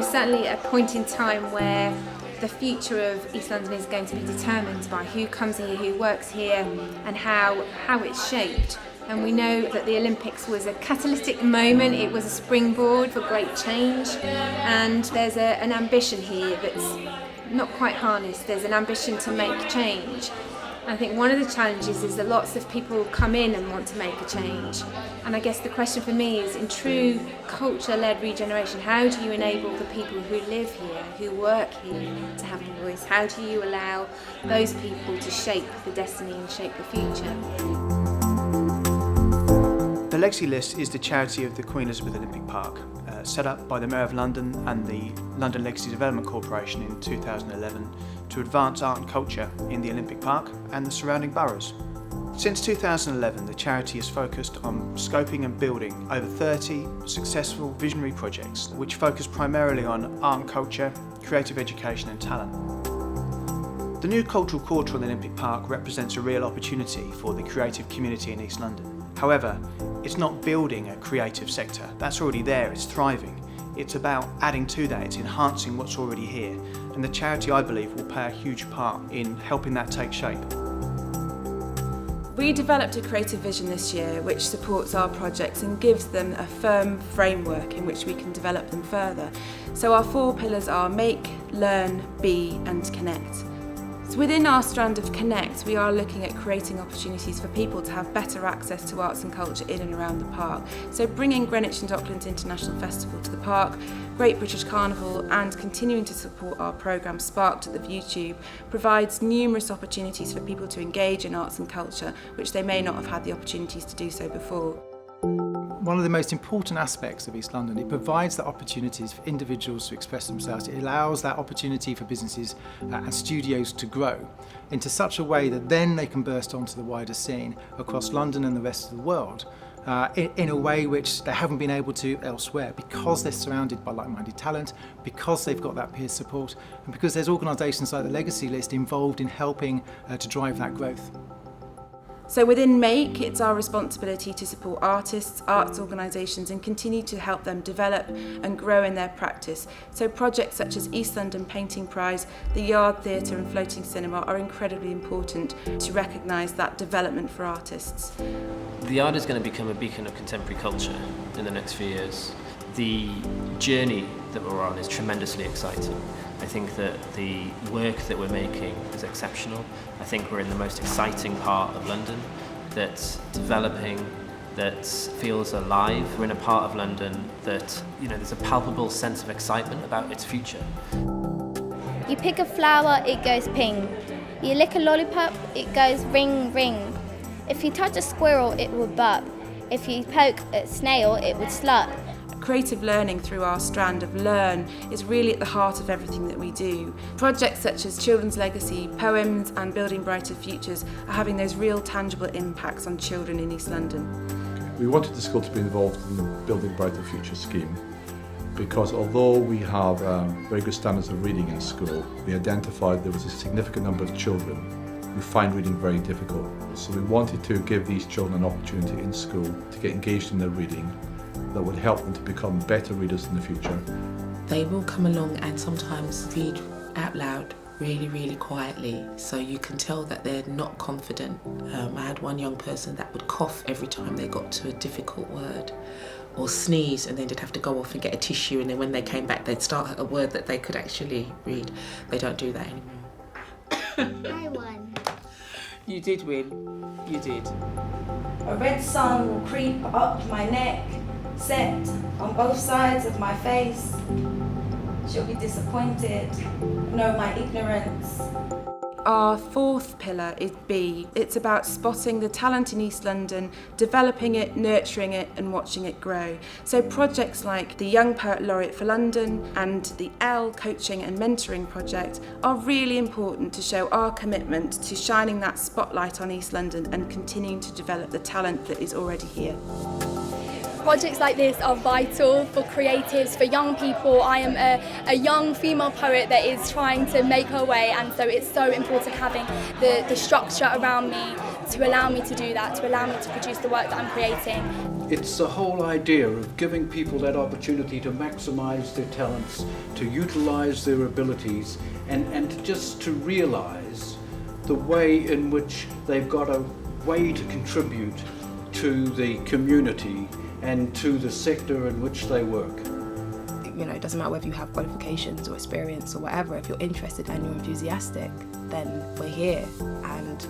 we're certainly at a point in time where the future of East London is going to be determined by who comes here, who works here, and how it's shaped. And we know that the Olympics was a catalytic moment, it was a springboard for great change, and there's an ambition here that's not quite harnessed. There's an ambition to make change. I think one of the challenges is that lots of people come in and want to make a change. And I guess the question for me is, in true culture-led regeneration, how do you enable the people who live here, who work here, to have a voice? How do you allow those people to shape the destiny and shape the future? The Legacy List is the charity of the Queen Elizabeth Olympic Park, set up by the Mayor of London and the London Legacy Development Corporation in 2011 to advance art and culture in the Olympic Park and the surrounding boroughs. Since 2011, the charity has focused on scoping and building over 30 successful visionary projects which focus primarily on art and culture, creative education and talent. The new cultural quarter on the Olympic Park represents a real opportunity for the creative community in East London. However, it's not building a creative sector. That's already there, it's thriving. It's about adding to that, it's enhancing what's already here. And the charity, I believe, will play a huge part in helping that take shape. We developed a creative vision this year which supports our projects and gives them a firm framework in which we can develop them further. So our 4 pillars are make, learn, be and connect. So within our strand of Connect, we are looking at creating opportunities for people to have better access to arts and culture in and around the park. So bringing Greenwich and Docklands International Festival to the park, Great British Carnival and continuing to support our programme Sparked at the ViewTube provides numerous opportunities for people to engage in arts and culture, which they may not have had the opportunities to do so before. One of the most important aspects of East London, it provides the opportunities for individuals to express themselves. It allows that opportunity for businesses and studios to grow into such a way that then they can burst onto the wider scene across London and the rest of the world in a way which they haven't been able to elsewhere, because they're surrounded by like-minded talent, because they've got that peer support, and because there's organisations like the Legacy List involved in helping to drive that growth. So within Make, it's our responsibility to support artists, arts organisations and continue to help them develop and grow in their practice. So projects such as East London Painting Prize, the Yard Theatre and Floating Cinema are incredibly important to recognise that development for artists. The Yard is going to become a beacon of contemporary culture in the next few years. The journey that we're on is tremendously exciting. I think that the work that we're making is exceptional. I think we're in the most exciting part of London that's developing, that feels alive. We're in a part of London that, there's a palpable sense of excitement about its future. You pick a flower, it goes ping. You lick a lollipop, it goes ring, ring. If you touch a squirrel, it will burp. If you poke a snail, it would slurp. Creative learning through our strand of Learn is really at the heart of everything that we do. Projects such as Children's Legacy, Poems and Building Brighter Futures are having those real tangible impacts on children in East London. We wanted the school to be involved in the Building Brighter Future scheme because although we have very good standards of reading in school, we identified there was a significant number of children who find reading very difficult. So we wanted to give these children an opportunity in school to get engaged in their reading that would help them to become better readers in the future. They will come along and sometimes read out loud really, really quietly, so you can tell that they're not confident. I had one young person that would cough every time they got to a difficult word, or sneeze and then they'd have to go off and get a tissue, and then when they came back they'd start a word that they could actually read. They don't do that anymore. I won. You did win. You did. A red sun will creep up my neck, set on both sides of my face. She'll be disappointed, know my ignorance. Our 4th pillar is B. It's about spotting the talent in East London, developing it, nurturing it and watching it grow. So projects like the Young Poet Laureate for London and the L Coaching and Mentoring Project are really important to show our commitment to shining that spotlight on East London and continuing to develop the talent that is already here. Projects like this are vital for creatives, for young people. I am a young female poet that is trying to make her way, and so it's so important having the structure around me to allow me to do that, to allow me to produce the work that I'm creating. It's the whole idea of giving people that opportunity to maximise their talents, to utilise their abilities, and just to realise the way in which they've got a way to contribute to the community and to the sector in which they work. You know, it doesn't matter whether you have qualifications or experience or whatever. If you're interested and you're enthusiastic, then we're here. And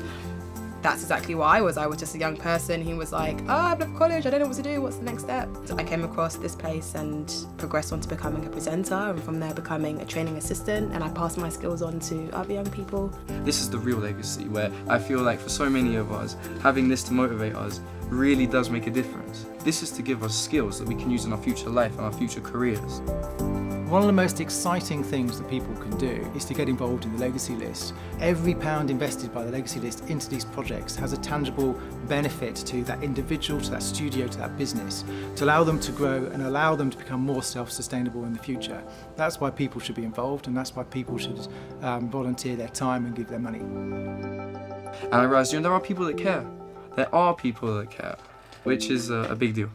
that's exactly what I was. I was just a young person who was like, oh, I've left college, I don't know what to do, what's the next step? So I came across this place and progressed on to becoming a presenter, and from there becoming a training assistant, and I passed my skills on to other young people. This is the real legacy, where I feel like for so many of us, having this to motivate us really does make a difference. This is to give us skills that we can use in our future life and our future careers. One of the most exciting things that people can do is to get involved in the Legacy List. Every pound invested by the Legacy List into these projects has a tangible benefit to that individual, to that studio, to that business, to allow them to grow and allow them to become more self-sustainable in the future. That's why people should be involved, and that's why people should volunteer their time and give their money. And I realised, there are people that care. There are people that care, which is a big deal.